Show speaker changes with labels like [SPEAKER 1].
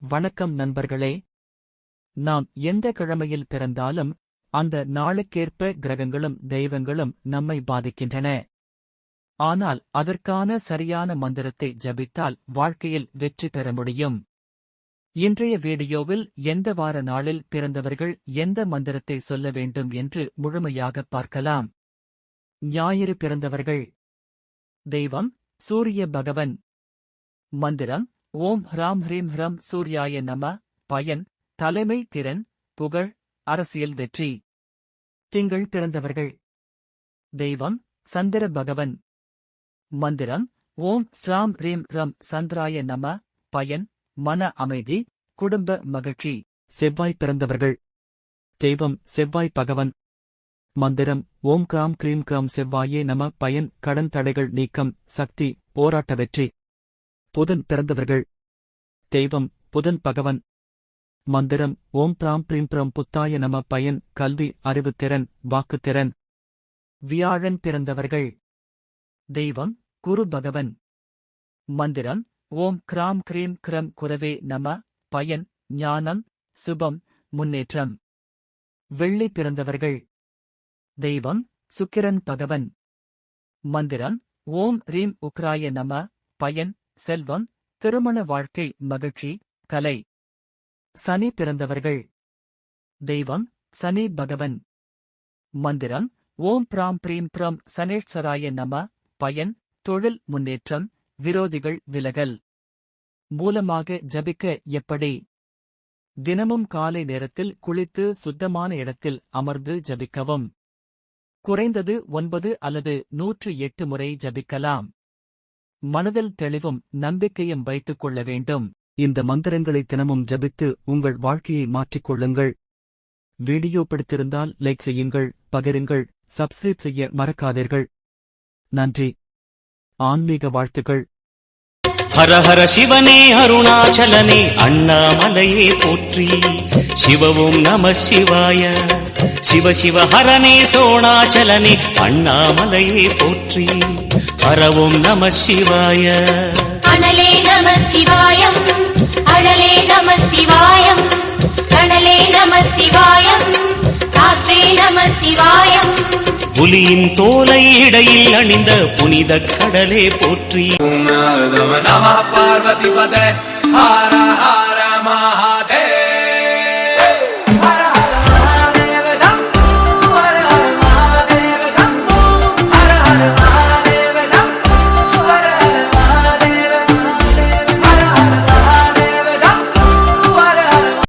[SPEAKER 1] வணக்கம் நண்பர்களே. நாம் எந்த கிழமையில் பிறந்தாலும் அந்த நாளுக்கேற்ப கிரகங்களும் தெய்வங்களும் நம்மை பாதிக்கின்றன. ஆனால் அதற்கான சரியான மந்திரத்தை ஜபித்தால் வாழ்க்கையில் வெற்றி பெற முடியும். இன்றைய வீடியோவில் எந்த வார நாளில் பிறந்தவர்கள் எந்த மந்திரத்தை சொல்ல வேண்டும் என்று முழுமையாக பார்க்கலாம். ஞாயிறு பிறந்தவர்கள். தெய்வம் சூரிய பகவன். மந்திரம் ஓம் ஹ்ராம் ஹ்ரீம் ஹ்ரம் சூர்யாய நம. பயன் தலைமை திறன், புகழ், அரசியல் வெற்றி. திங்கள் பிறந்தவர்கள். தெய்வம் சந்திர பகவன். மந்திரம் ஓம் ஸ்ராம் ரீம் ரம் சந்திராய நம. பயன் மன அமைதி, குடும்ப மகிழ்ச்சி. செவ்வாய் பிறந்தவர்கள். தெய்வம் செவ்வாய் பகவன். மந்திரம் ஓம் கிராம் கிரீம் கிராம் செவ்வாயே நம. பயன் கடன் தடைகள் நீக்கம், சக்தி, போராட்ட வெற்றி. புதன் பிறந்தவர்கள். தெய்வம் புதன் பகவன். மந்திரம் ஓம் பிராம் பிரீம் பிரம் புத்தாய நம. பயன் கல்வி, அறிவுத்திறன், வாக்குத்திறன். வியாழன் பிறந்தவர்கள். தெய்வம் குரு பகவன். மந்திரம் ஓம் கிராம் கிரீம் கிரம் குரவே நம. பயன் ஞானம், சுபம், முன்னேற்றம். வெள்ளி பிறந்தவர்கள். தெய்வம் சுக்கிரன் பகவன். மந்திரம் ஓம் ரீம் உக்ராய நம. பயன் செல்வம், திருமண வாழ்க்கை, மகிழ்ச்சி, கலை. சனி பிறந்தவர்கள். தெய்வம் சனி பகவன். மந்திரம் ஓம் பிராம் பிரீம் பிரம் சனேஸ்வராய நம. பயன் தொழில் முன்னேற்றம், விரோதிகள் விலகல். மூலமாக ஜபிக்க எப்படி? தினமும் காலை நேரத்தில் குளித்து சுத்தமான இடத்தில் அமர்ந்து ஜபிக்கவும். குறைந்தது 9 அல்லது 108 முறை ஜபிக்கலாம். மனதில் தெளிவும் நம்பிக்கையும் வைத்துக் கொள்ள வேண்டும். இந்த மந்திரங்களை தினமும் ஜபித்து உங்கள் வாழ்க்கையை மாற்றிக்கொள்ளுங்கள். வீடியோ பிடித்திருந்தால் லைக் செய்யுங்கள், பகிருங்கள், சப்ஸ்கிரைப் செய்ய மறக்காதீர்கள். நன்றி. ஆன்மீக வாழ்த்துக்கள்.
[SPEAKER 2] ஹர ஹர சிவனே அருணாச்சலனே அண்ணாமலையே போற்றி. சிவவும் நம சிவாய. சிவ சிவ ஹரனே சோணாச்சலனே அண்ணாமலையே போற்றி. ஹரவும் நம சிவாய.
[SPEAKER 3] அனலே நம சிவாயம், அழலே நம சிவாயம், கணலே நம சிவாயம், காற்றே நம சிவாயம்.
[SPEAKER 2] புலியின் தோலை இடையில் அணிந்த புனித கடலே போற்றி.
[SPEAKER 4] நம பார்வதி பதே ஹர ஹர